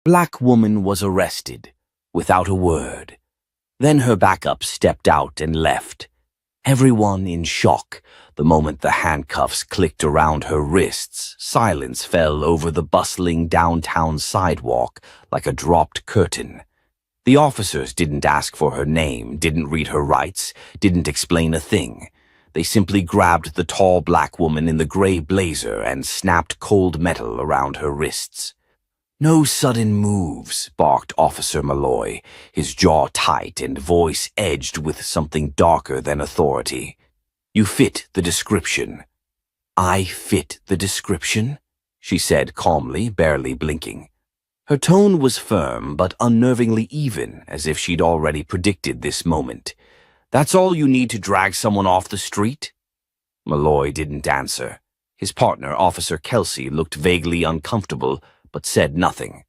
Black woman was arrested, without a word. Then her backup stepped out and left. Everyone in shock. The moment the handcuffs clicked around her wrists, silence fell over the bustling downtown sidewalk like a dropped curtain. The officers didn't ask for her name, didn't read her rights, didn't explain a thing. They simply grabbed the tall black woman in the gray blazer and snapped cold metal around her wrists. "No sudden moves," barked Officer Malloy, his jaw tight and voice edged with something darker than authority. "You fit the description." "I fit the description?" she said calmly, barely blinking. Her tone was firm but unnervingly even, as if she'd already predicted this moment. "That's all you need to drag someone off the street?" Malloy didn't answer. His partner, Officer Kelsey, looked vaguely uncomfortable, but said nothing.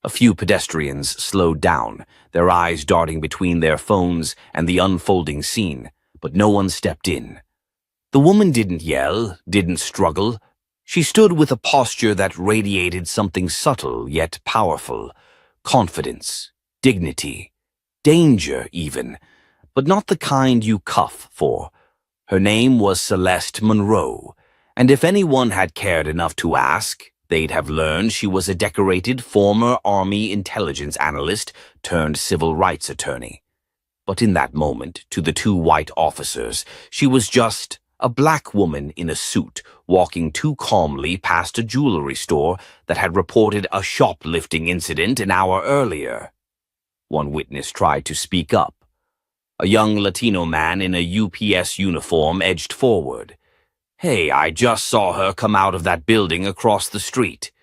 A few pedestrians slowed down, their eyes darting between their phones and the unfolding scene, but no one stepped in. The woman didn't yell, didn't struggle. She stood with a posture that radiated something subtle yet powerful: confidence, dignity, danger even, but not the kind you cuff for. Her name was Celeste Monroe, and if anyone had cared enough to ask, they'd have learned she was a decorated former Army intelligence analyst turned civil rights attorney. But in that moment, to the two white officers, she was just a black woman in a suit walking too calmly past a jewelry store that had reported a shoplifting incident an hour earlier. One witness tried to speak up. A young Latino man in a UPS uniform edged forward. "Hey, I just saw her come out of that building across the street.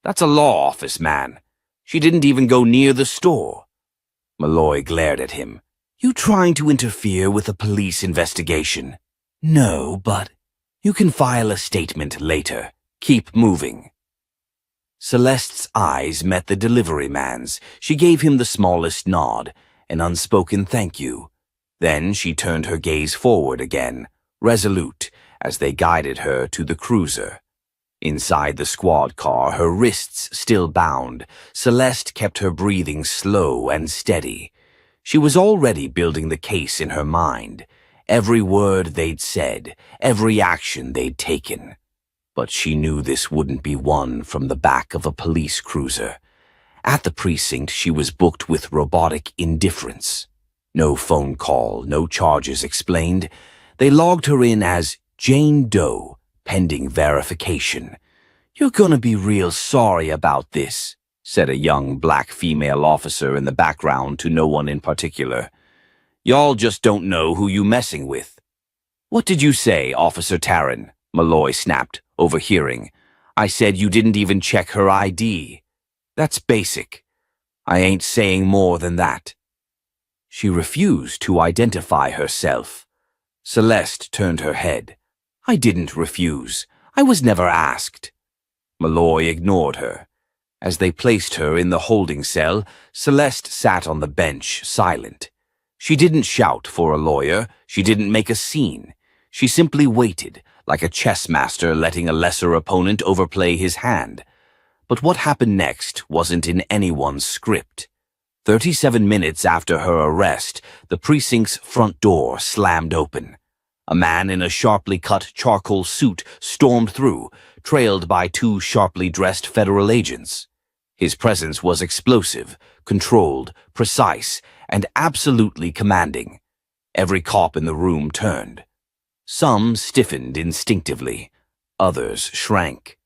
That's a law office, man. She didn't even go near the store." Malloy glared at him. "You trying to interfere with a police investigation?" "No, but you can file a statement later. Keep moving." Celeste's eyes met the delivery man's. She gave him the smallest nod, an unspoken thank you. Then she turned her gaze forward again, resolute, as they guided her to the cruiser. Inside the squad car, her wrists still bound, Celeste kept her breathing slow and steady. She was already building the case in her mind, every word they'd said, every action they'd taken. But she knew this wouldn't be won from the back of a police cruiser. At the precinct, she was booked with robotic indifference. No phone call, no charges explained. They logged her in as Jane Doe, pending verification. "You're gonna be real sorry about this," said a young black female officer in the background to no one in particular. "Y'all just don't know who you messing with." "What did you say, Officer Taryn?" Malloy snapped, overhearing. "I said you didn't even check her ID. That's basic. I ain't saying more than that." She refused to identify herself. Celeste turned her head. "I didn't refuse. I was never asked." Malloy ignored her. As they placed her in the holding cell, Celeste sat on the bench, silent. She didn't shout for a lawyer. She didn't make a scene. She simply waited, like a chess master letting a lesser opponent overplay his hand. But what happened next wasn't in anyone's script. 37 minutes after her arrest, the precinct's front door slammed open. A man in a sharply cut charcoal suit stormed through, trailed by two sharply dressed federal agents. His presence was explosive, controlled, precise, and absolutely commanding. Every cop in the room turned. Some stiffened instinctively. Others shrank.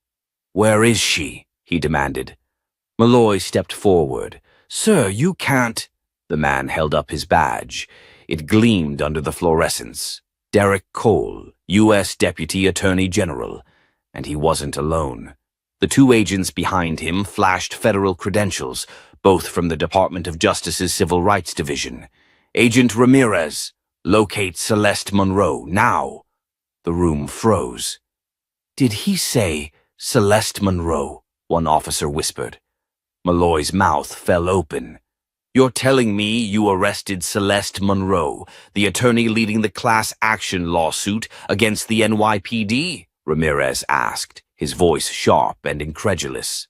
"Where is she?" he demanded. Malloy stepped forward. "Sir, you can't—" The man held up his badge. It gleamed under the fluorescence. Derek Cole, U.S. Deputy Attorney General. And he wasn't alone. The two agents behind him flashed federal credentials, both from the Department of Justice's Civil Rights Division. "Agent Ramirez, locate Celeste Monroe, now." The room froze. "Did he say Celeste Monroe?" one officer whispered. Malloy's mouth fell open. "You're telling me you arrested Celeste Monroe, the attorney leading the class action lawsuit against the NYPD?" Ramirez asked, his voice sharp and incredulous.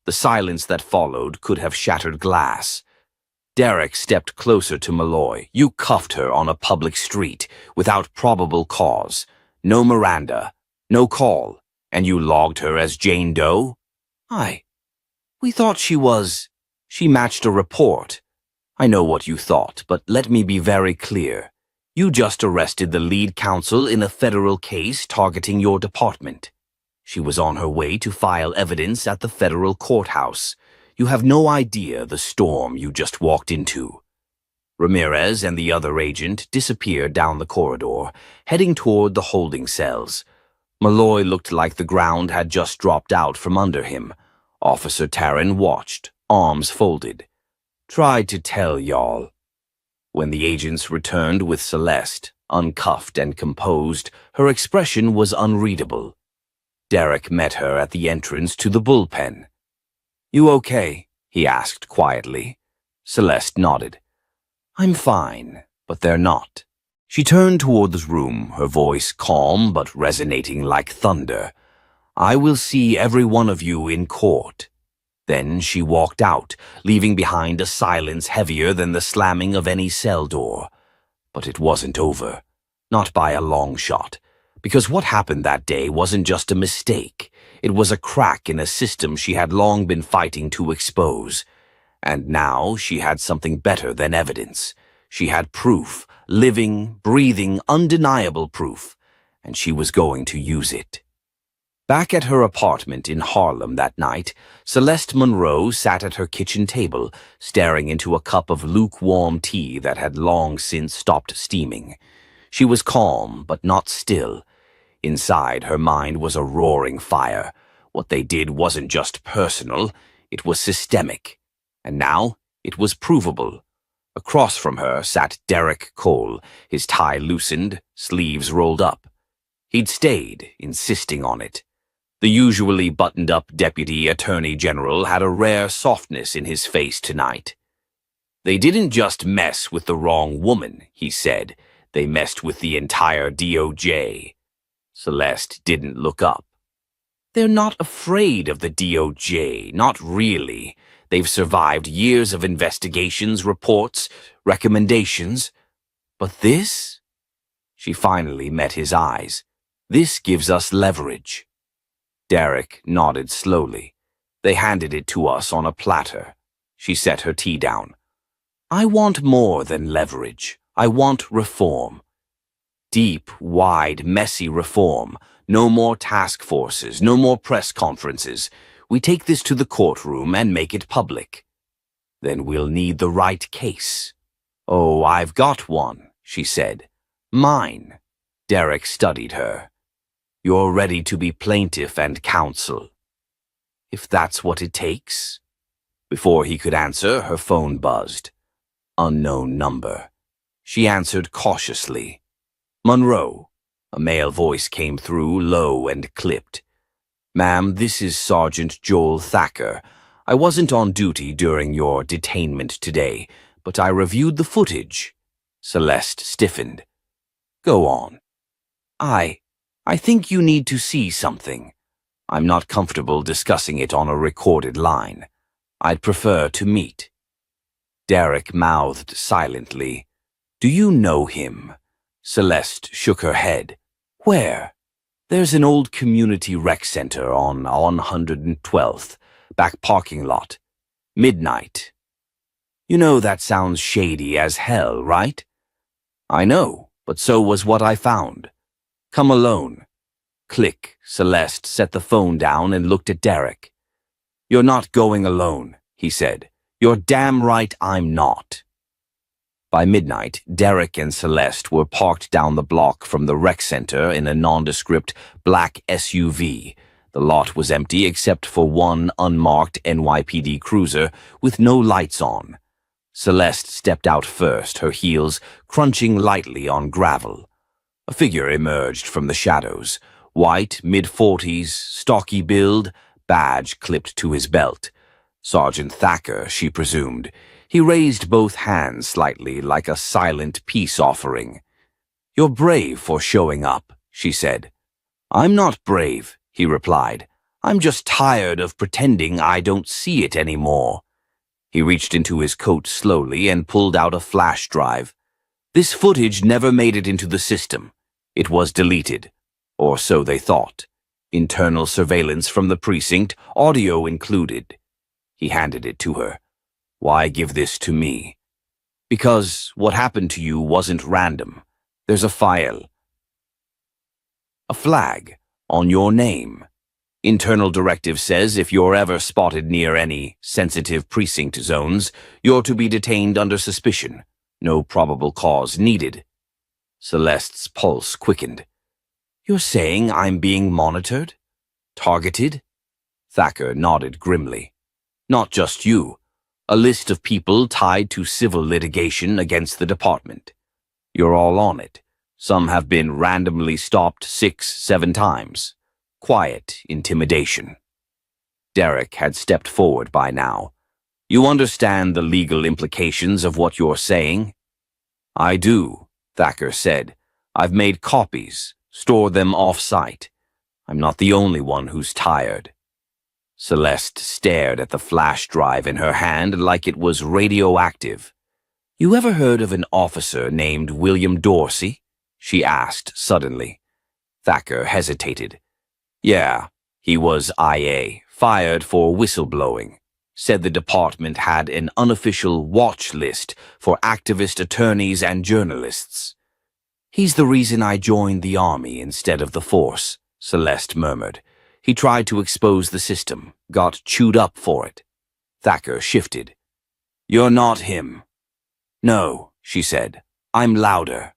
The silence that followed could have shattered glass. Derek stepped closer to Malloy. You cuffed her on a public street, without probable cause. No Miranda, no call, and you logged her as Jane Doe? We thought she was. She matched a report. I know what you thought, but let me be very clear. You just arrested the lead counsel in a federal case targeting your department. She was on her way to file evidence at the federal courthouse. You have no idea the storm you just walked into. Ramirez and the other agent disappeared down the corridor, heading toward the holding cells. Malloy looked like the ground had just dropped out from under him. Officer Taryn watched, arms folded. Tried to tell y'all. When the agents returned with Celeste, uncuffed and composed, her expression was unreadable. Derek met her at the entrance to the bullpen. "You okay?" he asked quietly. Celeste nodded. "I'm fine, but they're not." She turned toward the room, her voice calm but resonating like thunder. "I will see every one of you in court." Then she walked out, leaving behind a silence heavier than the slamming of any cell door. But it wasn't over. Not by a long shot. Because what happened that day wasn't just a mistake. It was a crack in a system she had long been fighting to expose. And now she had something better than evidence. She had proof, living, breathing, undeniable proof. And she was going to use it. Back at her apartment in Harlem that night, Celeste Monroe sat at her kitchen table, staring into a cup of lukewarm tea that had long since stopped steaming. She was calm, but not still. Inside, her mind was a roaring fire. What they did wasn't just personal, it was systemic. And now, it was provable. Across from her sat Derek Cole, his tie loosened, sleeves rolled up. He'd stayed, insisting on it. The usually buttoned-up Deputy Attorney General had a rare softness in his face tonight. "They didn't just mess with the wrong woman," he said. "They messed with the entire DOJ." Celeste didn't look up. "They're not afraid of the DOJ, not really. They've survived years of investigations, reports, recommendations. But this?" She finally met his eyes. "This gives us leverage." Derek nodded slowly. "They handed it to us on a platter." She set her tea down. "I want more than leverage. I want reform. Deep, wide, messy reform. No more task forces, no more press conferences. We take this to the courtroom and make it public. Then we'll need the right case." "Oh, I've got one," she said. "Mine." Derek studied her. "You're ready to be plaintiff and counsel." "If that's what it takes." Before he could answer, her phone buzzed. Unknown number. She answered cautiously. "Monroe." A male voice came through, low and clipped. "Ma'am, this is Sergeant Joel Thacker. I wasn't on duty during your detainment today, but I reviewed the footage." Celeste stiffened. "Go on." I think you need to see something. I'm not comfortable discussing it on a recorded line. I'd prefer to meet." Derek mouthed silently. "Do you know him?" Celeste shook her head. "Where?" "There's an old community rec center on 112th, back parking lot. Midnight." "You know that sounds shady as hell, right?" "I know, but so was what I found. Come alone." Click. Celeste set the phone down and looked at Derek. "You're not going alone," he said. "You're damn right I'm not." By midnight, Derek and Celeste were parked down the block from the rec center in a nondescript black SUV. The lot was empty except for one unmarked NYPD cruiser with no lights on. Celeste stepped out first, her heels crunching lightly on gravel. A figure emerged from the shadows. White, mid-40s, stocky build, badge clipped to his belt. Sergeant Thacker, she presumed. He raised both hands slightly like a silent peace offering. "You're brave for showing up," she said. "I'm not brave," he replied. I'm just tired of pretending I don't see it anymore." He reached into his coat slowly and pulled out a flash drive. This footage never made it into the system. It was deleted, or so they thought. Internal surveillance from the precinct, audio included. He handed it to her. "Why give this to me?" "Because what happened to you wasn't random. There's a file. A flag on your name. Internal directive says if you're ever spotted near any sensitive precinct zones, you're to be detained under suspicion. No probable cause needed." Celeste's pulse quickened. "You're saying I'm being monitored? Targeted?" Thacker nodded grimly. "Not just you. A list of people tied to civil litigation against the department. You're all on it. Some have been randomly stopped 6, 7 times. Quiet intimidation." Derek had stepped forward by now. "You understand the legal implications of what you're saying?" "I do," Thacker said. "I've made copies, stored them off-site. I'm not the only one who's tired." Celeste stared at the flash drive in her hand like it was radioactive. "You ever heard of an officer named William Dorsey?" she asked suddenly. Thacker hesitated. "Yeah, he was IA, fired for whistleblowing. Said the department had an unofficial watch list for activist attorneys and journalists." "He's the reason I joined the army instead of the force," Celeste murmured. "He tried to expose the system, got chewed up for it." Thacker shifted. "You're not him." "No," she said. "I'm louder."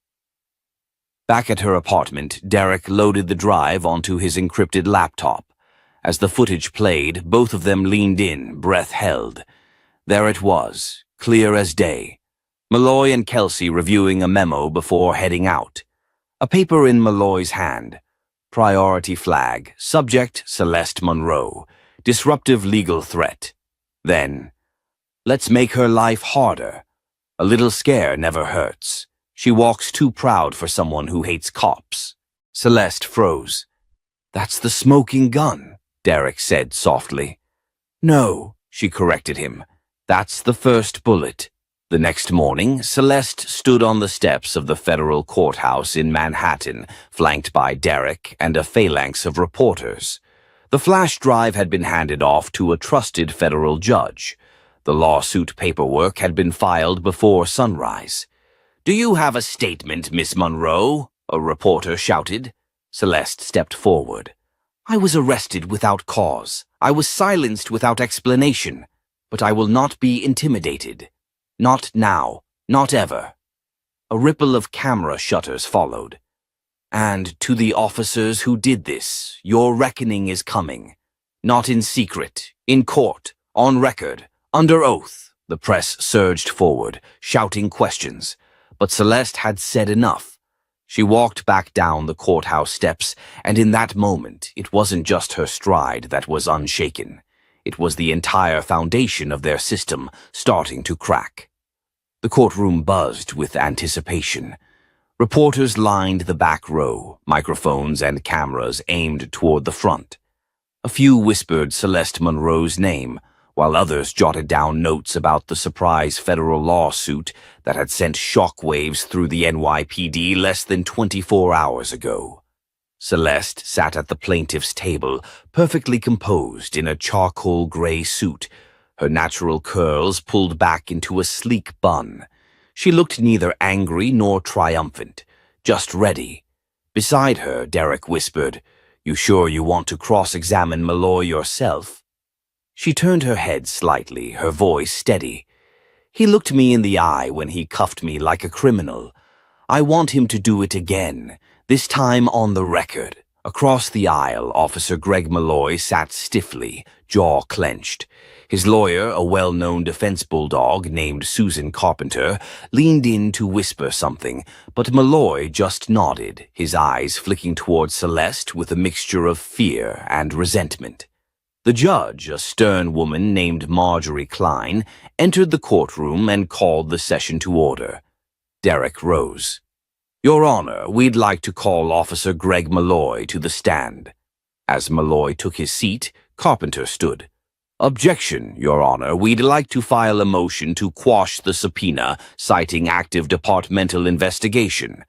Back at her apartment, Derek loaded the drive onto his encrypted laptop. As the footage played, both of them leaned in, breath held. There it was, clear as day. Malloy and Kelsey reviewing a memo before heading out. A paper in Malloy's hand. Priority flag, subject Celeste Monroe. Disruptive legal threat. Then, "Let's make her life harder. A little scare never hurts. She walks too proud for someone who hates cops." Celeste froze. "That's the smoking gun," Derek said softly. "No," she corrected him. "That's the first bullet." The next morning, Celeste stood on the steps of the federal courthouse in Manhattan, flanked by Derek and a phalanx of reporters. The flash drive had been handed off to a trusted federal judge. The lawsuit paperwork had been filed before sunrise. "Do you have a statement, Miss Monroe?" a reporter shouted. Celeste stepped forward. "I was arrested without cause. I was silenced without explanation. But I will not be intimidated. Not now. Not ever." A ripple of camera shutters followed. "And to the officers who did this, your reckoning is coming. Not in secret, in court, on record, under oath." The press surged forward, shouting questions. But Celeste had said enough. She walked back down the courthouse steps, and in that moment, it wasn't just her stride that was unshaken. It was the entire foundation of their system starting to crack. The courtroom buzzed with anticipation. Reporters lined the back row, microphones and cameras aimed toward the front. A few whispered Celeste Monroe's name, while others jotted down notes about the surprise federal lawsuit that had sent shockwaves through the NYPD less than 24 hours ago. Celeste sat at the plaintiff's table, perfectly composed in a charcoal gray suit, her natural curls pulled back into a sleek bun. She looked neither angry nor triumphant, just ready. Beside her, Derek whispered, "You sure you want to cross-examine Malloy yourself?" She turned her head slightly, her voice steady. "He looked me in the eye when he cuffed me like a criminal. I want him to do it again, this time on the record." Across the aisle, Officer Greg Malloy sat stiffly, jaw clenched. His lawyer, a well-known defense bulldog named Susan Carpenter, leaned in to whisper something, but Malloy just nodded, his eyes flicking toward Celeste with a mixture of fear and resentment. The judge, a stern woman named Marjorie Klein, entered the courtroom and called the session to order. Derek rose. "Your Honor, we'd like to call Officer Greg Malloy to the stand." As Malloy took his seat, Carpenter stood. "Objection, Your Honor. We'd like to file a motion to quash the subpoena, citing active departmental investigation."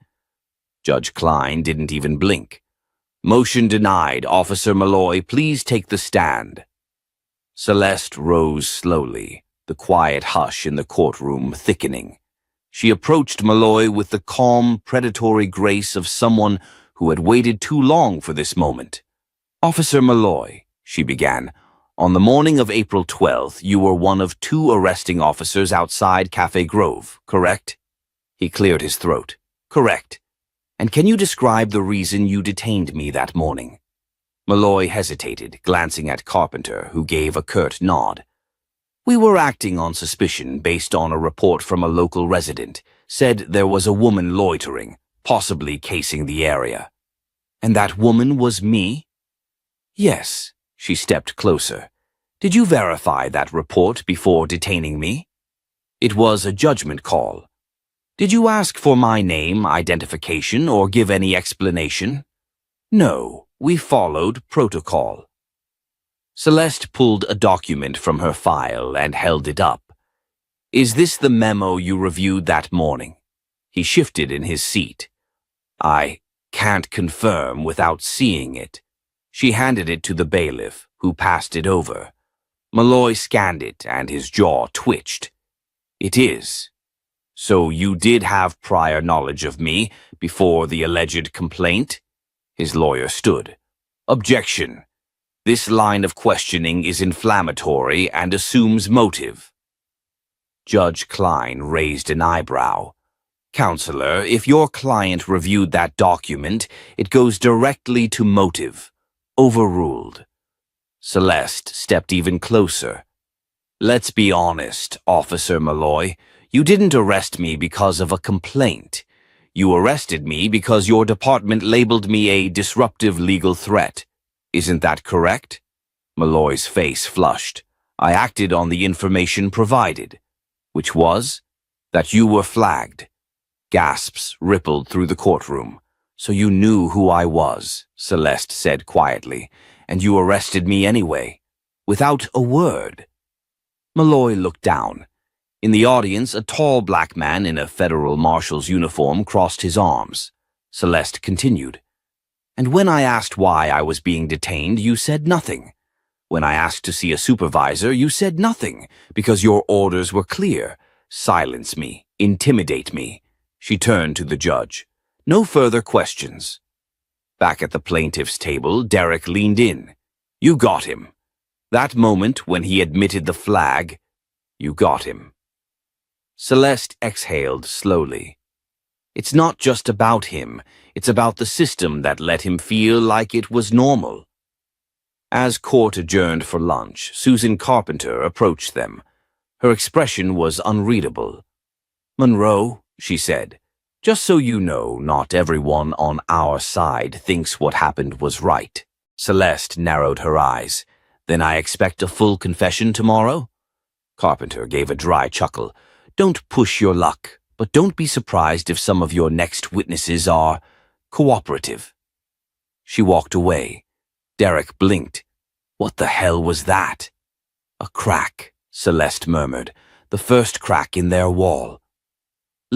Judge Klein didn't even blink. "Motion denied. Officer Malloy, please take the stand." Celeste rose slowly, the quiet hush in the courtroom thickening. She approached Malloy with the calm, predatory grace of someone who had waited too long for this moment. "Officer Malloy," she began, "on the morning of April 12th, you were one of 2 arresting officers outside Cafe Grove, correct?" He cleared his throat. "Correct. And can you describe the reason you detained me that morning?" Malloy hesitated, glancing at Carpenter, who gave a curt nod. "We were acting on suspicion based on a report from a local resident. Said there was a woman loitering, possibly casing the area." "And that woman was me?" "Yes." She stepped closer. "Did you verify that report before detaining me?" "It was a judgment call." "Did you ask for my name, identification, or give any explanation?" "No, we followed protocol." Celeste pulled a document from her file and held it up. "Is this the memo you reviewed that morning?" He shifted in his seat. "I can't confirm without seeing it." She handed it to the bailiff, who passed it over. Malloy scanned it, and his jaw twitched. "It is. So you did have prior knowledge of me before the alleged complaint?" His lawyer stood. "Objection. This line of questioning is inflammatory and assumes motive." Judge Klein raised an eyebrow. "Counselor, if your client reviewed that document, it goes directly to motive. Overruled." Celeste stepped even closer. "Let's be honest, Officer Malloy. You didn't arrest me because of a complaint. You arrested me because your department labeled me a disruptive legal threat. Isn't that correct?" Malloy's face flushed. "I acted on the information provided." "Which was?" "That you were flagged." Gasps rippled through the courtroom. "So you knew who I was," Celeste said quietly, "and you arrested me anyway, without a word." Malloy looked down. In the audience, a tall black man in a federal marshal's uniform crossed his arms. Celeste continued. "And when I asked why I was being detained, you said nothing. When I asked to see a supervisor, you said nothing, because your orders were clear. Silence me, intimidate me." She turned to the judge. "No further questions." Back at the plaintiff's table, Derek leaned in. "You got him. That moment when he admitted the flag, you got him." Celeste exhaled slowly. "It's not just about him. It's about the system that let him feel like it was normal." As court adjourned for lunch, Susan Carpenter approached them. Her expression was unreadable. "Monroe," she said, "just so you know, not everyone on our side thinks what happened was right." Celeste narrowed her eyes. "Then I expect a full confession tomorrow?" Carpenter gave a dry chuckle. "Don't push your luck, but don't be surprised if some of your next witnesses are cooperative." She walked away. Derek blinked. "What the hell was that?" "A crack," Celeste murmured. "The first crack in their wall."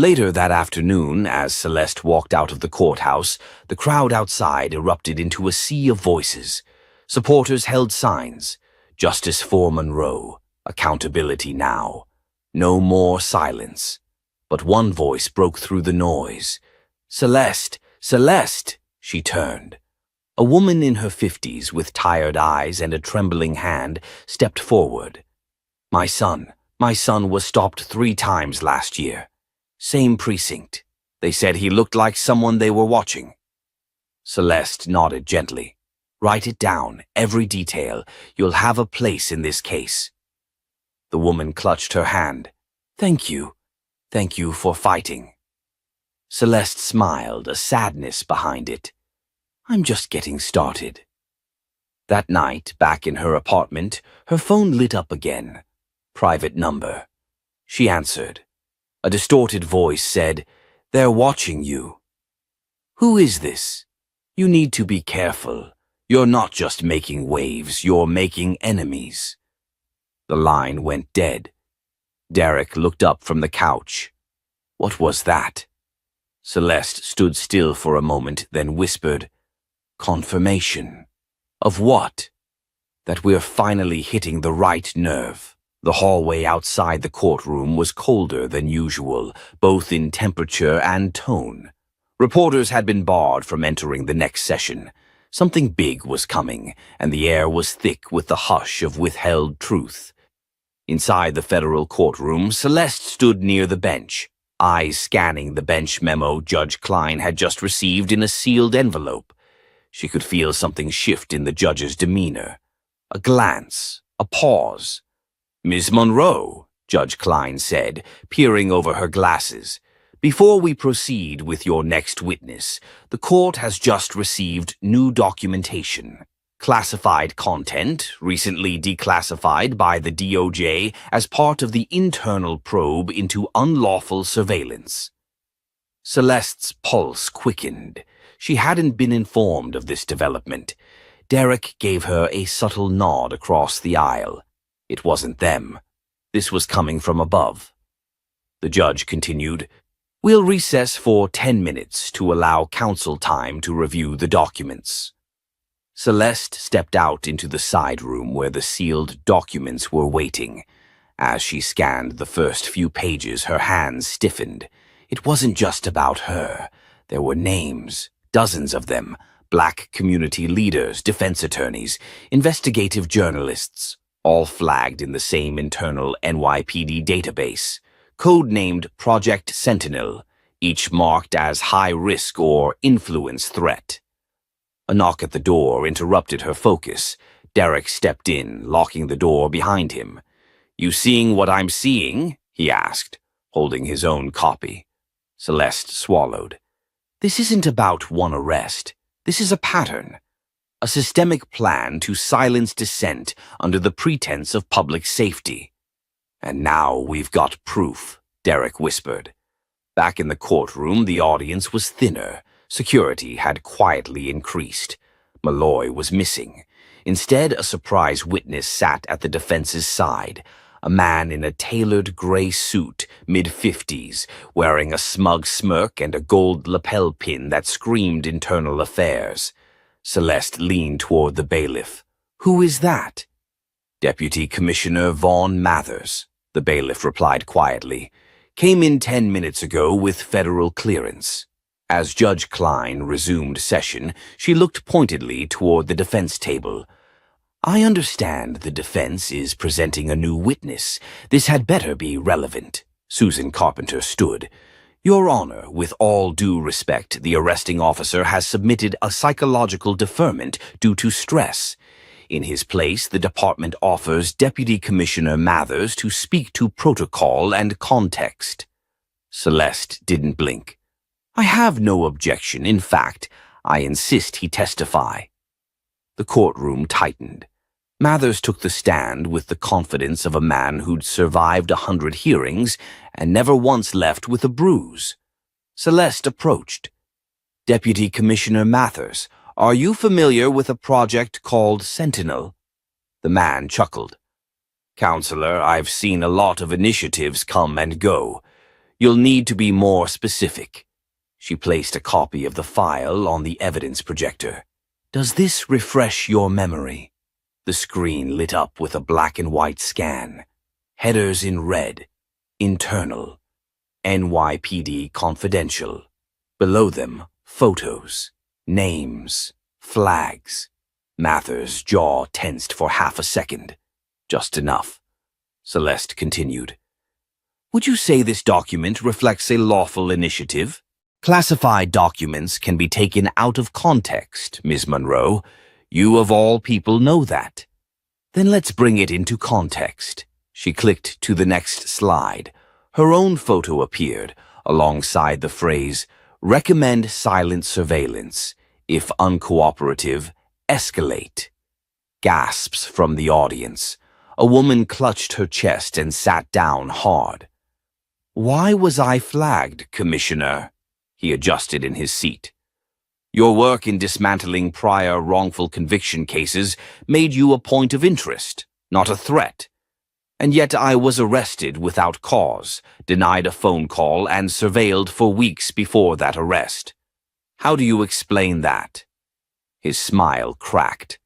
Later that afternoon, as Celeste walked out of the courthouse, the crowd outside erupted into a sea of voices. Supporters held signs. "Justice for Monroe. Accountability now. No more silence." But one voice broke through the noise. "Celeste! Celeste!" She turned. A woman in her 50s with tired eyes and a trembling hand stepped forward. My son was stopped 3 times last year. Same precinct. They said he looked like someone they were watching." Celeste nodded gently. "Write it down, every detail. You'll have a place in this case." The woman clutched her hand. "Thank you. Thank you for fighting." Celeste smiled, a sadness behind it. "I'm just getting started." That night, back in her apartment, her phone lit up again. Private number. She answered. A distorted voice said, "They're watching you." "Who is this? You need to be careful. You're not just making waves, you're making enemies. The line went dead. Derek looked up from the couch. What was that? Celeste stood still for a moment, then whispered, "Confirmation." Of what? That we're finally hitting the right nerve. The hallway outside the courtroom was colder than usual, both in temperature and tone. Reporters had been barred from entering the next session. Something big was coming, and the air was thick with the hush of withheld truth. Inside the federal courtroom, Celeste stood near the bench, eyes scanning the bench memo Judge Klein had just received in a sealed envelope. She could feel something shift in the judge's demeanor. A glance, a pause. "Ms. Monroe," Judge Klein said, peering over her glasses, "before we proceed with your next witness, the court has just received new documentation. Classified content, recently declassified by the DOJ as part of the internal probe into unlawful surveillance." Celeste's pulse quickened. She hadn't been informed of this development. Derek gave her a subtle nod across the aisle. It wasn't them. This was coming from above. The judge continued, "We'll recess for 10 minutes to allow counsel time to review the documents." Celeste stepped out into the side room where the sealed documents were waiting. As she scanned the first few pages, her hands stiffened. It wasn't just about her. There were names, dozens of them, Black community leaders, defense attorneys, investigative journalists, all flagged in the same internal NYPD database, codenamed Project Sentinel, each marked as high risk or influence threat. A knock at the door interrupted her focus. Derek stepped in, locking the door behind him. "You seeing what I'm seeing?" he asked, holding his own copy. Celeste swallowed. This isn't about one arrest. This is a pattern. A systemic plan to silence dissent under the pretense of public safety. "And now we've got proof," Derek whispered. Back in the courtroom, the audience was thinner. Security had quietly increased. Malloy was missing. Instead, a surprise witness sat at the defense's side, a man in a tailored gray suit, mid-50s, wearing a smug smirk and a gold lapel pin that screamed internal affairs. Celeste leaned toward the bailiff. "Who is that?" "Deputy Commissioner Vaughn Mathers," the bailiff replied quietly. "Came in 10 minutes ago with federal clearance." As Judge Klein resumed session, she looked pointedly toward the defense table. "I understand the defense is presenting a new witness. This had better be relevant." Susan Carpenter stood. "Your Honor, with all due respect, the arresting officer has submitted a psychological deferment due to stress. In his place, the department offers Deputy Commissioner Mathers to speak to protocol and context." Celeste didn't blink. "I have no objection. In fact, I insist he testify." The courtroom tightened. Mathers took the stand with the confidence of a man who'd survived 100 hearings and never once left with a bruise. Celeste approached. "Deputy Commissioner Mathers, are you familiar with a project called Sentinel?" The man chuckled. "Counselor, I've seen a lot of initiatives come and go. You'll need to be more specific." She placed a copy of the file on the evidence projector. "Does this refresh your memory?" The screen lit up with a black and white scan. Headers in red. Internal. NYPD Confidential. Below them, photos. Names. Flags. Mathers' jaw tensed for half a second. Just enough. Celeste continued. "Would you say this document reflects a lawful initiative?" "Classified documents can be taken out of context, Ms. Monroe. You of all people know that." "Then let's bring it into context." She clicked to the next slide. Her own photo appeared, alongside the phrase, "Recommend silent surveillance. If uncooperative, escalate." Gasps from the audience. A woman clutched her chest and sat down hard. "Why was I flagged, Commissioner?" He adjusted in his seat. Your work in dismantling prior wrongful conviction cases made you a point of interest, not a threat. And yet I was arrested without cause, denied a phone call, and surveilled for weeks before that arrest. How do you explain that?" His smile cracked.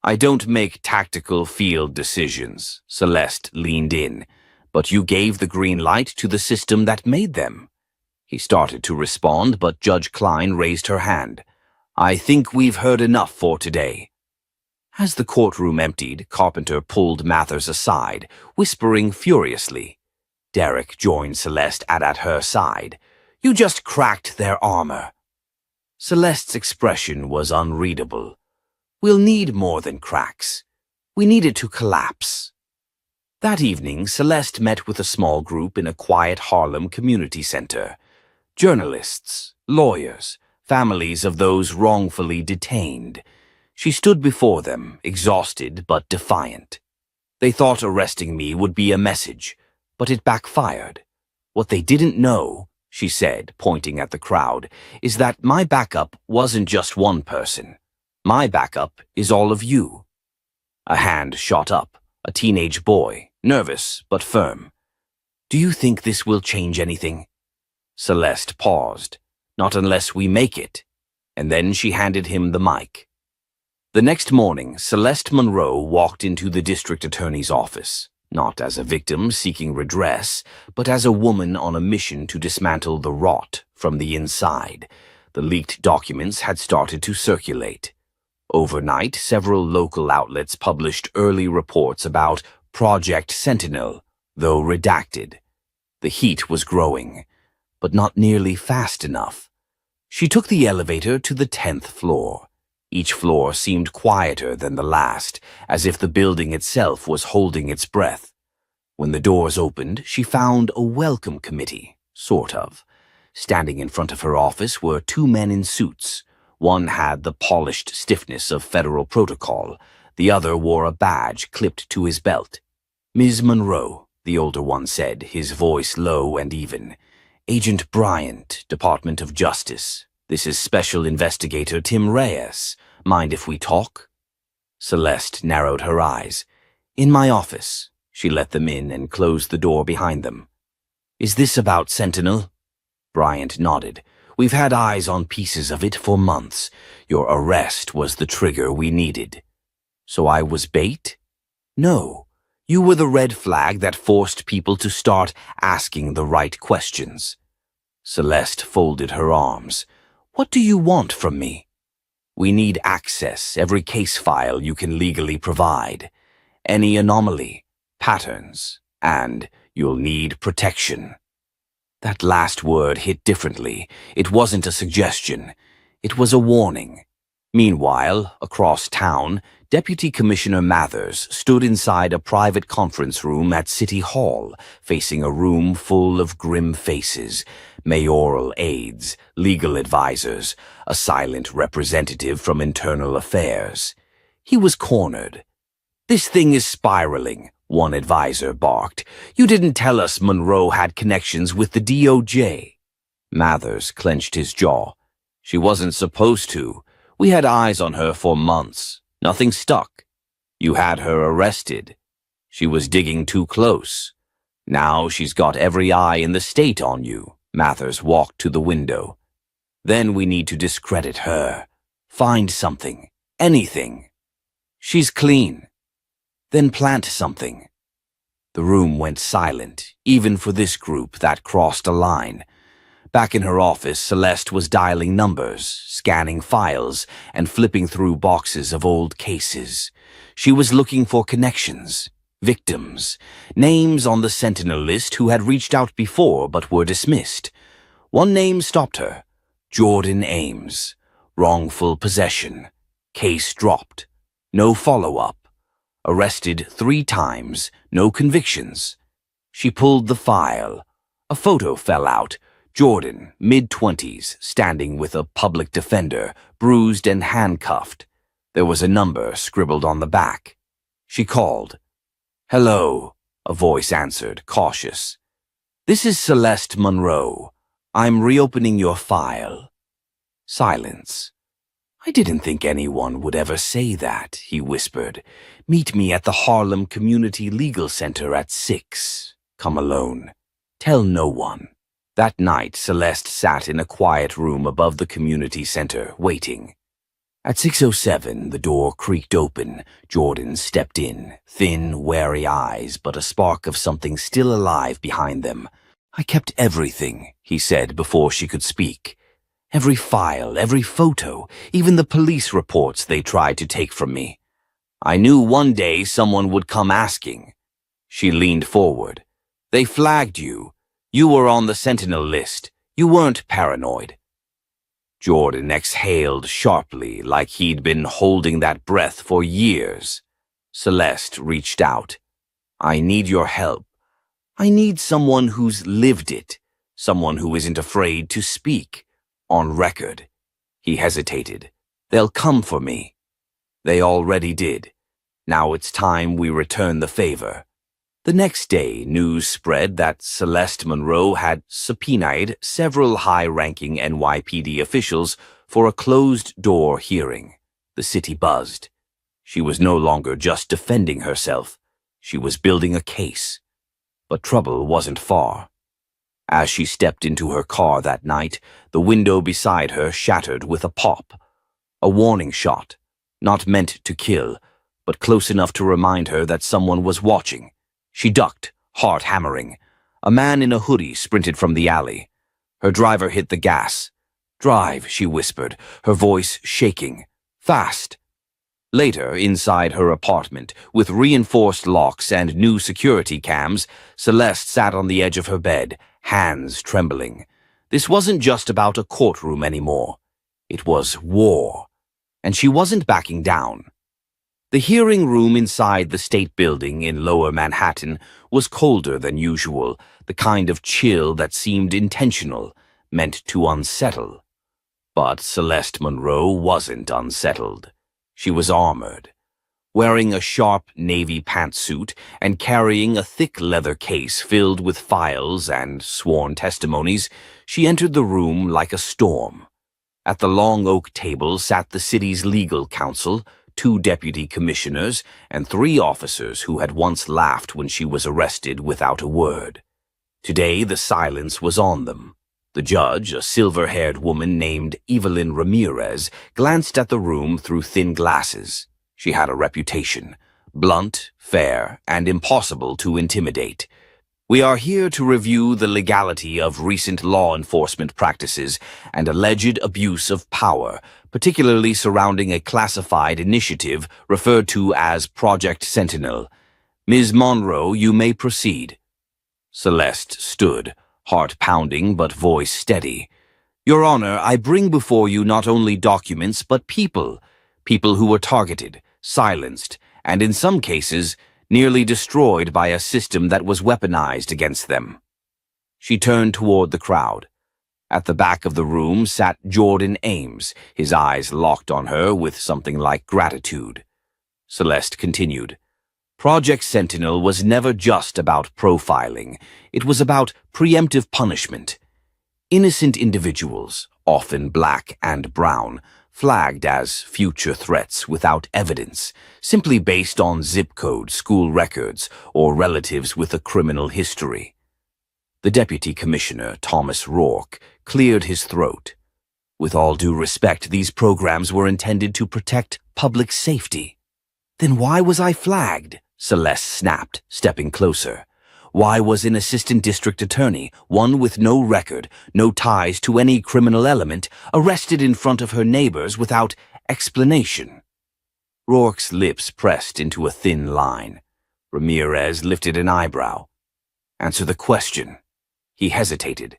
"I don't make tactical field decisions," Celeste leaned in, "but you gave the green light to the system that made them." He started to respond, but Judge Klein raised her hand. "I think we've heard enough for today." As the courtroom emptied, Carpenter pulled Mathers aside, whispering furiously. Derek joined Celeste at her side. "You just cracked their armor." Celeste's expression was unreadable. "We'll need more than cracks. We need it to collapse." That evening, Celeste met with a small group in a quiet Harlem community center. Journalists, lawyers, families of those wrongfully detained. She stood before them, exhausted but defiant. "They thought arresting me would be a message, but it backfired. What they didn't know," she said, pointing at the crowd, "is that my backup wasn't just one person. My backup is all of you." A hand shot up, a teenage boy, nervous but firm. "Do you think this will change anything?" Celeste paused. "Not unless we make it." And then she handed him the mic. The next morning, Celeste Monroe walked into the district attorney's office, not as a victim seeking redress, but as a woman on a mission to dismantle the rot from the inside. The leaked documents had started to circulate. Overnight, several local outlets published early reports about Project Sentinel, though redacted. The heat was growing, but not nearly fast enough. She took the elevator to the 10th floor. Each floor seemed quieter than the last, as if the building itself was holding its breath. When the doors opened, she found a welcome committee, sort of. Standing in front of her office were two men in suits. One had the polished stiffness of federal protocol. The other wore a badge clipped to his belt. "Ms. Monroe," the older one said, his voice low and even. "Agent Bryant, Department of Justice. This is Special Investigator Tim Reyes. Mind if we talk?" Celeste narrowed her eyes. "In my office." She let them in and closed the door behind them. "Is this about Sentinel?" Bryant nodded. "We've had eyes on pieces of it for months. Your arrest was the trigger we needed." "So I was bait?" "No. You were the red flag that forced people to start asking the right questions." Celeste folded her arms. "What do you want from me?" "We need access, every case file you can legally provide. Any anomaly, patterns, and you'll need protection." That last word hit differently. It wasn't a suggestion. It was a warning. Meanwhile, across town, Deputy Commissioner Mathers stood inside a private conference room at City Hall, facing a room full of grim faces, mayoral aides, legal advisors, a silent representative from Internal Affairs. He was cornered. "This thing is spiraling," one advisor barked. "You didn't tell us Monroe had connections with the DOJ." Mathers clenched his jaw. "She wasn't supposed to. We had eyes on her for months. Nothing stuck. You had her arrested. She was digging too close. Now she's got every eye in the state on you." Mathers walked to the window. "Then we need to discredit her. Find something. Anything. She's clean. Then plant something." The room went silent, even for this group that crossed a line. Back in her office, Celeste was dialing numbers, scanning files, and flipping through boxes of old cases. She was looking for connections, victims, names on the Sentinel list who had reached out before but were dismissed. One name stopped her: Jordan Ames. Wrongful possession. Case dropped. No follow-up. Arrested 3 times. No convictions. She pulled the file. A photo fell out. Jordan, mid-20s, standing with a public defender, bruised and handcuffed. There was a number scribbled on the back. She called. "Hello," a voice answered, cautious. "This is Celeste Monroe. I'm reopening your file." Silence. "I didn't think anyone would ever say that," he whispered. "Meet me at the Harlem Community Legal Center at 6. Come alone. Tell no one." That night, Celeste sat in a quiet room above the community center, waiting. At 6:07, the door creaked open. Jordan stepped in, thin, wary eyes, but a spark of something still alive behind them. "I kept everything," he said before she could speak. "Every file, every photo, even the police reports they tried to take from me. I knew one day someone would come asking." She leaned forward. "They flagged you. You were on the Sentinel list. You weren't paranoid." Jordan exhaled sharply, like he'd been holding that breath for years. Celeste reached out. "I need your help. I need someone who's lived it, someone who isn't afraid to speak. On record." He hesitated. "They'll come for me." "They already did. Now it's time we return the favor." The next day, news spread that Celeste Monroe had subpoenaed several high-ranking NYPD officials for a closed-door hearing. The city buzzed. She was no longer just defending herself. She was building a case. But trouble wasn't far. As she stepped into her car that night, the window beside her shattered with a pop. A warning shot, not meant to kill, but close enough to remind her that someone was watching. She ducked, heart hammering. A man in a hoodie sprinted from the alley. Her driver hit the gas. "Drive," she whispered, her voice shaking. "Fast." Later, inside her apartment, with reinforced locks and new security cams, Celeste sat on the edge of her bed, hands trembling. This wasn't just about a courtroom anymore. It was war. And she wasn't backing down. The hearing room inside the State Building in Lower Manhattan was colder than usual, the kind of chill that seemed intentional, meant to unsettle. But Celeste Monroe wasn't unsettled. She was armored. Wearing a sharp navy pantsuit and carrying a thick leather case filled with files and sworn testimonies, she entered the room like a storm. At the long oak table sat the city's legal counsel, 2 deputy commissioners, and 3 officers who had once laughed when she was arrested without a word. Today the silence was on them. The judge, a silver-haired woman named Evelyn Ramirez, glanced at the room through thin glasses. She had a reputation, blunt, fair, and impossible to intimidate. "We are here to review the legality of recent law enforcement practices and alleged abuse of power, particularly surrounding a classified initiative referred to as Project Sentinel. Ms. Monroe, you may proceed." Celeste stood, heart pounding but voice steady. "Your Honor, I bring before you not only documents but people who were targeted, silenced, and in some cases, nearly destroyed by a system that was weaponized against them." She turned toward the crowd. At the back of the room sat Jordan Ames, his eyes locked on her with something like gratitude. Celeste continued. "Project Sentinel was never just about profiling. It was about preemptive punishment. Innocent individuals, often black and brown, flagged as future threats without evidence, simply based on zip code, school records, or relatives with a criminal history." The deputy commissioner, Thomas Rourke, cleared his throat. "With all due respect, these programs were intended to protect public safety." "Then why was I flagged?" Celeste snapped, stepping closer. "Why was an assistant district attorney, one with no record, no ties to any criminal element, arrested in front of her neighbors without explanation?" Rourke's lips pressed into a thin line. Ramirez lifted an eyebrow. "Answer the question." He hesitated.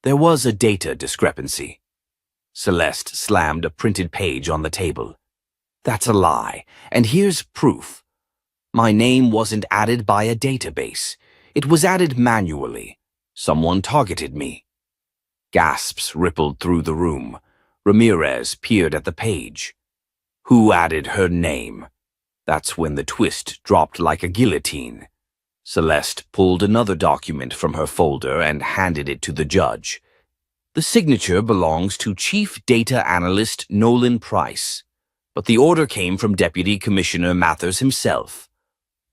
"There was a data discrepancy." Celeste slammed a printed page on the table. "That's a lie, and here's proof. My name wasn't added by a database. It was added manually. Someone targeted me." Gasps rippled through the room. Ramirez peered at the page. "Who added her name?" That's when the twist dropped like a guillotine. Celeste pulled another document from her folder and handed it to the judge. The signature belongs to Chief Data Analyst Nolan Price, but the order came from Deputy Commissioner Mathers himself.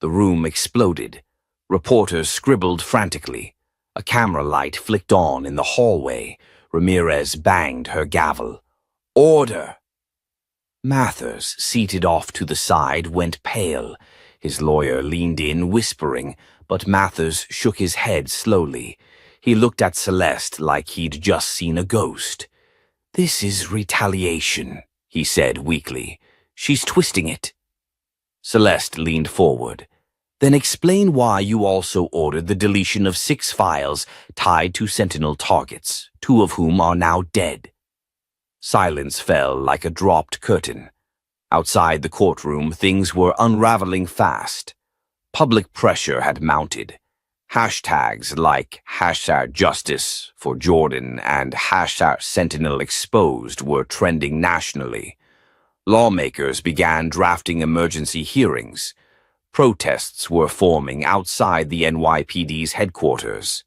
The room exploded. Reporters scribbled frantically. A camera light flicked on in the hallway. Ramirez banged her gavel. "Order!" Mathers, seated off to the side, went pale. His lawyer leaned in, whispering, but Mathers shook his head slowly. He looked at Celeste like he'd just seen a ghost. "This is retaliation," he said weakly. "She's twisting it." Celeste leaned forward. "Then explain why you also ordered the deletion of 6 files tied to Sentinel targets, 2 of whom are now dead." Silence fell like a dropped curtain. Outside the courtroom, things were unraveling fast. Public pressure had mounted. Hashtags like #Justice for Jordan and #Sentinel Exposed were trending nationally. Lawmakers began drafting emergency hearings. Protests were forming outside the NYPD's headquarters.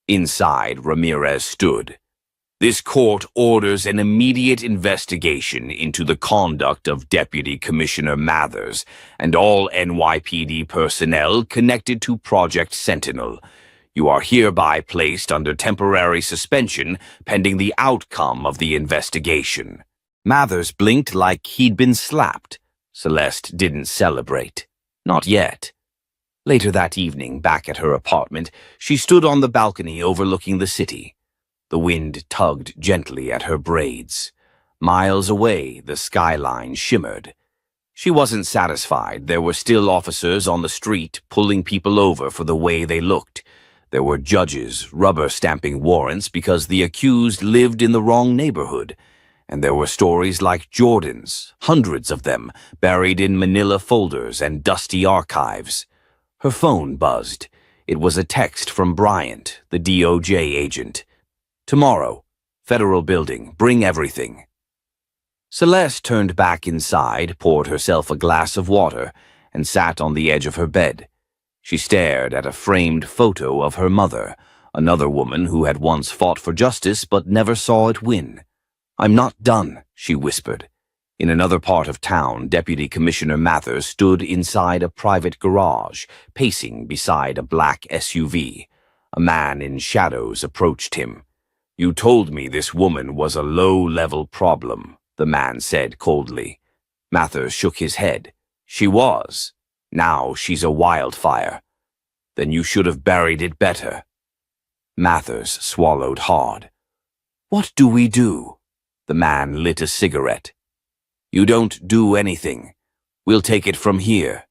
Inside, Ramirez stood. "This court orders an immediate investigation into the conduct of Deputy Commissioner Mathers and all NYPD personnel connected to Project Sentinel. You are hereby placed under temporary suspension pending the outcome of the investigation." Mathers blinked like he'd been slapped. Celeste didn't celebrate. Not yet. Later that evening, back at her apartment, she stood on the balcony overlooking the city. The wind tugged gently at her braids. Miles away, the skyline shimmered. She wasn't satisfied. There were still officers on the street pulling people over for the way they looked. There were judges rubber-stamping warrants because the accused lived in the wrong neighborhood. And there were stories like Jordan's, hundreds of them, buried in manila folders and dusty archives. Her phone buzzed. It was a text from Bryant, the DOJ agent. "Tomorrow, Federal Building, bring everything." Celeste turned back inside, poured herself a glass of water, and sat on the edge of her bed. She stared at a framed photo of her mother, another woman who had once fought for justice but never saw it win. "I'm not done," she whispered. In another part of town, Deputy Commissioner Mathers stood inside a private garage, pacing beside a black SUV. A man in shadows approached him. "You told me this woman was a low-level problem," the man said coldly. Mathers shook his head. "She was. Now she's a wildfire." "Then you should have buried it better." Mathers swallowed hard. "What do we do?" The man lit a cigarette. "You don't do anything. We'll take it from here."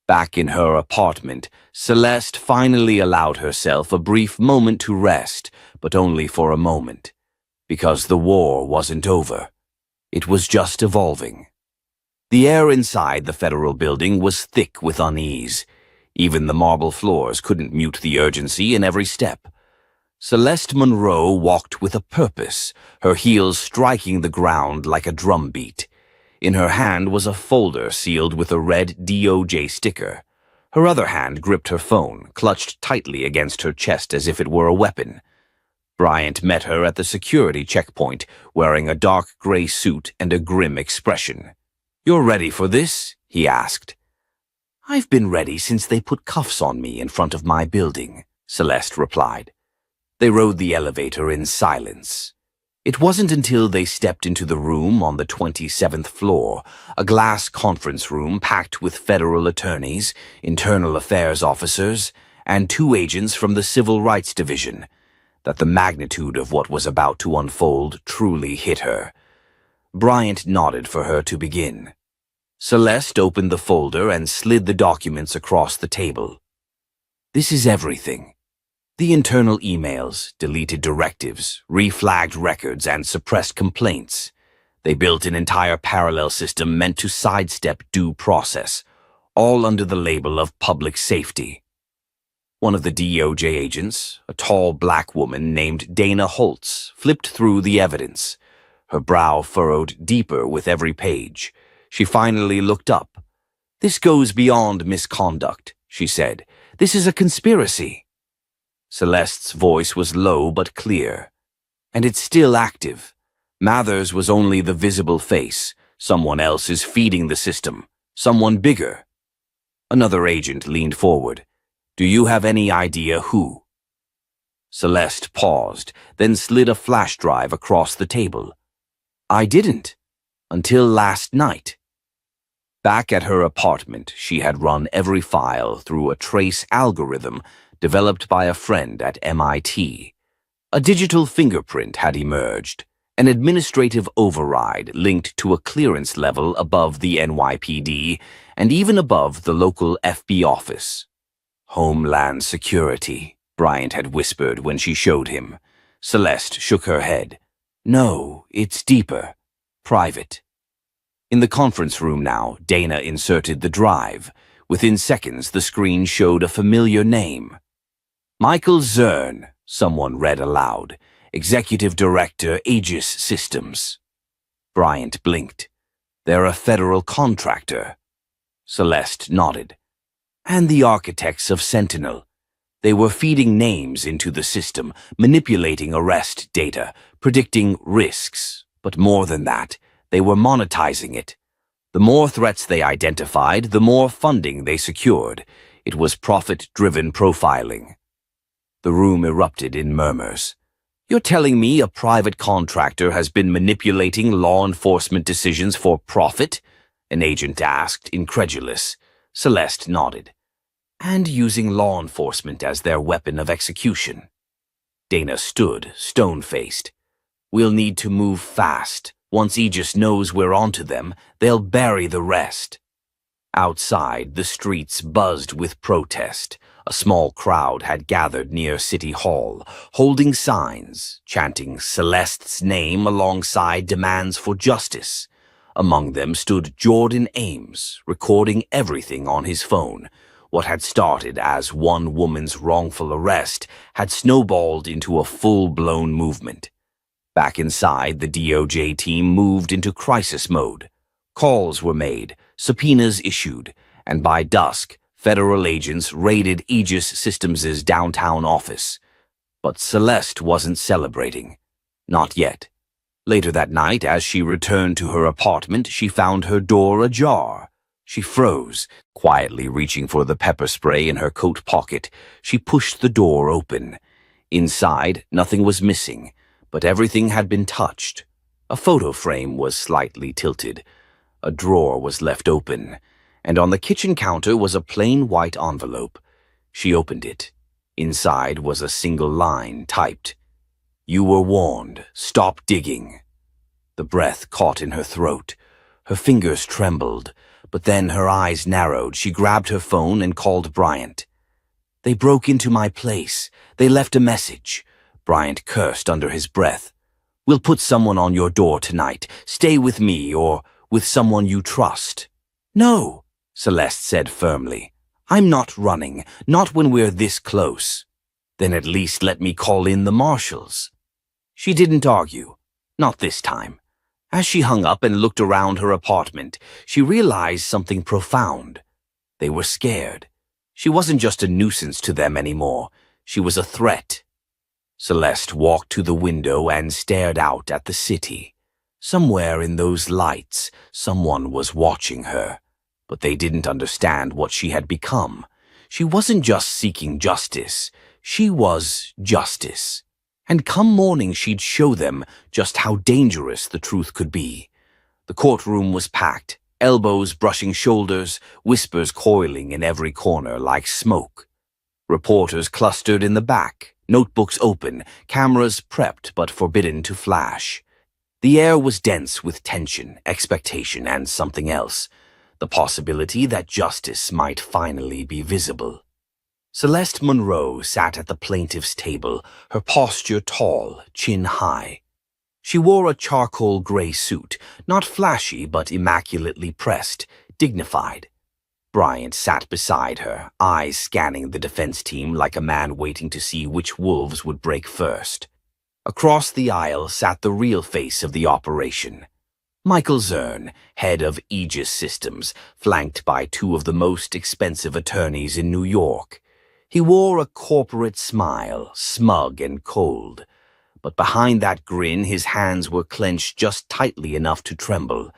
Back in her apartment, Celeste finally allowed herself a brief moment to rest, but only for a moment. Because the war wasn't over. It was just evolving. The air inside the Federal Building was thick with unease. Even the marble floors couldn't mute the urgency in every step. Celeste Monroe walked with a purpose, her heels striking the ground like a drumbeat. In her hand was a folder sealed with a red DOJ sticker. Her other hand gripped her phone, clutched tightly against her chest as if it were a weapon. Bryant met her at the security checkpoint, wearing a dark gray suit and a grim expression. "You're ready for this?" he asked. "I've been ready since they put cuffs on me in front of my building," Celeste replied. They rode the elevator in silence. It wasn't until they stepped into the room on the 27th floor, a glass conference room packed with federal attorneys, internal affairs officers, and 2 agents from the Civil Rights Division, that the magnitude of what was about to unfold truly hit her. Bryant nodded for her to begin. Celeste opened the folder and slid the documents across the table. "This is everything. The internal emails, deleted directives, reflagged records, and suppressed complaints. They built an entire parallel system meant to sidestep due process, all under the label of public safety." One of the DOJ agents, a tall black woman named Dana Holtz, flipped through the evidence. Her brow furrowed deeper with every page. She finally looked up. "This goes beyond misconduct," she said. "This is a conspiracy." Celeste's voice was low but clear. And it's still active. Mathers was only the visible face. Someone else is feeding the system. Someone bigger. Another agent leaned forward. Do you have any idea who? Celeste paused, then slid a flash drive across the table. I didn't. Until last night. Back at her apartment, she had run every file through a trace algorithm developed by a friend at MIT. A digital fingerprint had emerged, an administrative override linked to a clearance level above the NYPD and even above the local FB office. Homeland Security, Bryant had whispered when she showed him. Celeste shook her head. No, it's deeper. Private. In the conference room now, Dana inserted the drive. Within seconds, the screen showed a familiar name. Michael Zern, someone read aloud. Executive Director, Aegis Systems. Bryant blinked. They're a federal contractor. Celeste nodded. And the architects of Sentinel. They were feeding names into the system, manipulating arrest data, predicting risks. But more than that, they were monetizing it. The more threats they identified, the more funding they secured. It was profit-driven profiling. The room erupted in murmurs. You're telling me a private contractor has been manipulating law enforcement decisions for profit? An agent asked, incredulous. Celeste nodded. And using law enforcement as their weapon of execution. Dana stood, stone-faced. We'll need to move fast. Once Aegis knows we're onto them, they'll bury the rest. Outside, the streets buzzed with protest. A small crowd had gathered near City Hall, holding signs, chanting Celeste's name alongside demands for justice. Among them stood Jordan Ames, recording everything on his phone. What had started as one woman's wrongful arrest had snowballed into a full-blown movement. Back inside, the DOJ team moved into crisis mode. Calls were made, subpoenas issued, and by dusk, federal agents raided Aegis Systems' downtown office. But Celeste wasn't celebrating. Not yet. Later that night, as she returned to her apartment, she found her door ajar. She froze, quietly reaching for the pepper spray in her coat pocket. She pushed the door open. Inside, nothing was missing, but everything had been touched. A photo frame was slightly tilted. A drawer was left open, and on the kitchen counter was a plain white envelope. She opened it. Inside was a single line typed. You were warned. Stop digging. The breath caught in her throat. Her fingers trembled, but then her eyes narrowed. She grabbed her phone and called Bryant. They broke into my place. They left a message. Bryant cursed under his breath. We'll put someone on your door tonight. Stay with me or with someone you trust. No, Celeste said firmly. I'm not running, not when we're this close. Then at least let me call in the marshals. She didn't argue. Not this time. As she hung up and looked around her apartment, she realized something profound. They were scared. She wasn't just a nuisance to them anymore. She was a threat. Celeste walked to the window and stared out at the city. Somewhere in those lights, someone was watching her. But they didn't understand what she had become. She wasn't just seeking justice. She was justice. And come morning, she'd show them just how dangerous the truth could be. The courtroom was packed, elbows brushing shoulders, whispers coiling in every corner like smoke. Reporters clustered in the back, notebooks open, cameras prepped but forbidden to flash. The air was dense with tension, expectation, and something else. The possibility that justice might finally be visible. Celeste Monroe sat at the plaintiff's table, her posture tall, chin high. She wore a charcoal gray suit, not flashy but immaculately pressed, dignified. Bryant sat beside her, eyes scanning the defense team like a man waiting to see which wolves would break first. Across the aisle sat the real face of the operation. Michael Zern, head of Aegis Systems, flanked by two of the most expensive attorneys in New York. He wore a corporate smile, smug and cold. but behind that grin his hands were clenched just tightly enough to tremble.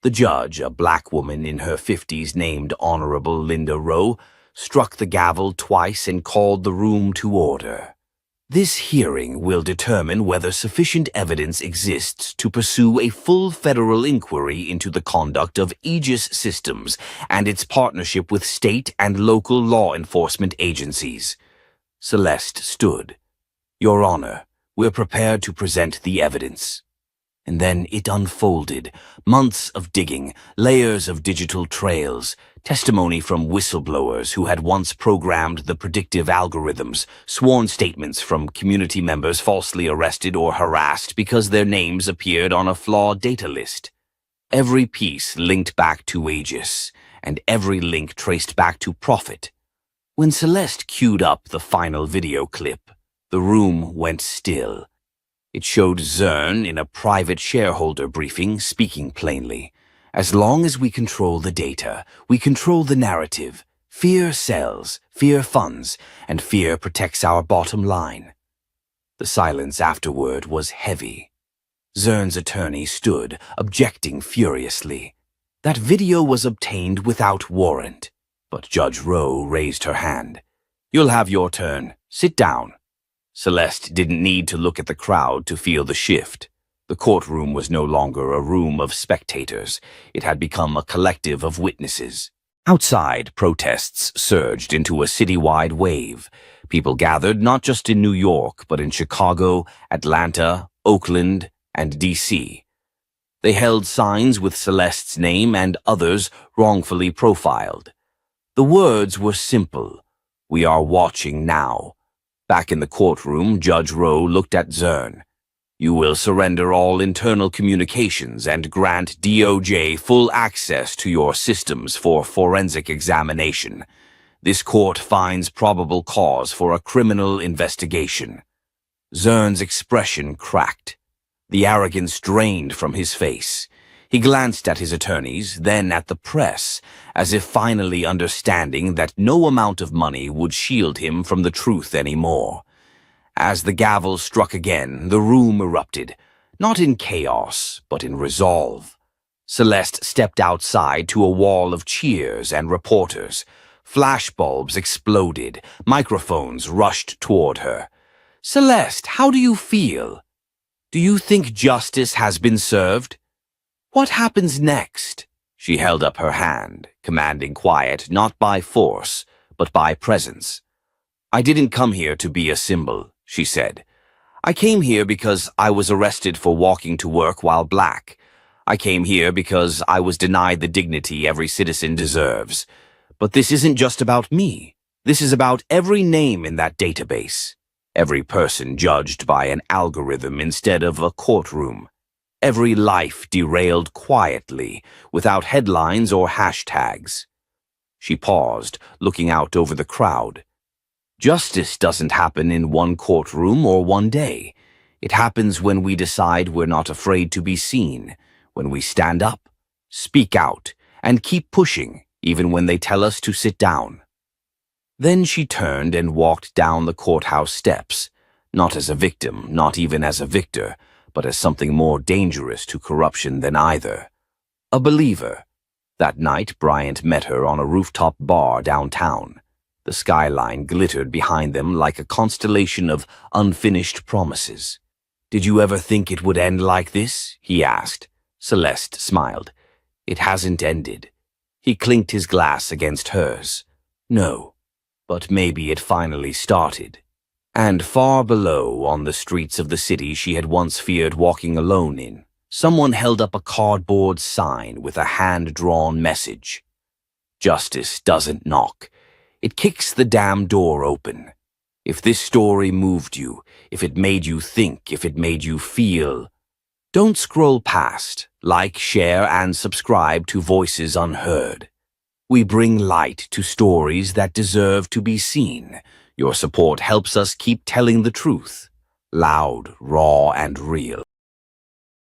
The judge, a black woman in her 50s named Honorable Linda Rowe, struck the gavel twice and called the room to order. This hearing will determine whether sufficient evidence exists to pursue a full federal inquiry into the conduct of Aegis Systems and its partnership with state and local law enforcement agencies. Celeste stood. Your Honor, we're prepared to present the evidence. And then it unfolded. Months of digging, layers of digital trails, testimony from whistleblowers who had once programmed the predictive algorithms, sworn statements from community members falsely arrested or harassed because their names appeared on a flawed data list. Every piece linked back to Aegis, and every link traced back to Prophet. When Celeste queued up the final video clip, the room went still. It showed Zern in a private shareholder briefing speaking plainly. As long as we control the data, we control the narrative. Fear sells, fear funds, and fear protects our bottom line. The silence afterward was heavy. Zern's attorney stood, objecting furiously. That video was obtained without warrant. But Judge Rowe raised her hand. You'll have your turn. Sit down. Celeste didn't need to look at the crowd to feel the shift. The courtroom was no longer a room of spectators. It had become a collective of witnesses. Outside, protests surged into a citywide wave. People gathered not just in New York, but in Chicago, Atlanta, Oakland, and D.C. They held signs with Celeste's name and others wrongfully profiled. The words were simple. We are watching now. Back in the courtroom, Judge Rowe looked at Zern. You will surrender all internal communications and grant DOJ full access to your systems for forensic examination. This court finds probable cause for a criminal investigation. Zern's expression cracked. The arrogance drained from his face. He glanced at his attorneys, then at the press, as if finally understanding that no amount of money would shield him from the truth anymore. As the gavel struck again, the room erupted, not in chaos, but in resolve. Celeste stepped outside to a wall of cheers and reporters. Flashbulbs exploded. Microphones rushed toward her. Celeste, how do you feel? Do you think justice has been served? What happens next? She held up her hand, commanding quiet not by force, but by presence. I didn't come here to be a symbol, she said. I came here because I was arrested for walking to work while black. I came here because I was denied the dignity every citizen deserves. But this isn't just about me. This is about every name in that database. Every person judged by an algorithm instead of a courtroom. Every life derailed quietly, without headlines or hashtags. She paused, looking out over the crowd. Justice doesn't happen in one courtroom or one day. It happens when we decide we're not afraid to be seen, when we stand up, speak out, and keep pushing, even when they tell us to sit down. Then she turned and walked down the courthouse steps, not as a victim, not even as a victor, but as something more dangerous to corruption than either. A believer. That night, Bryant met her on a rooftop bar downtown. The skyline glittered behind them like a constellation of unfinished promises. Did you ever think it would end like this? He asked. Celeste smiled. It hasn't ended. He clinked his glass against hers. No, but maybe it finally started. And far below, on the streets of the city she had once feared walking alone in, someone held up a cardboard sign with a hand-drawn message. Justice doesn't knock. It kicks the damn door open. If this story moved you, if it made you think, if it made you feel, don't scroll past. Like, share, and subscribe to Voices Unheard. We bring light to stories that deserve to be seen. Your support helps us keep telling the truth, loud, raw, and real.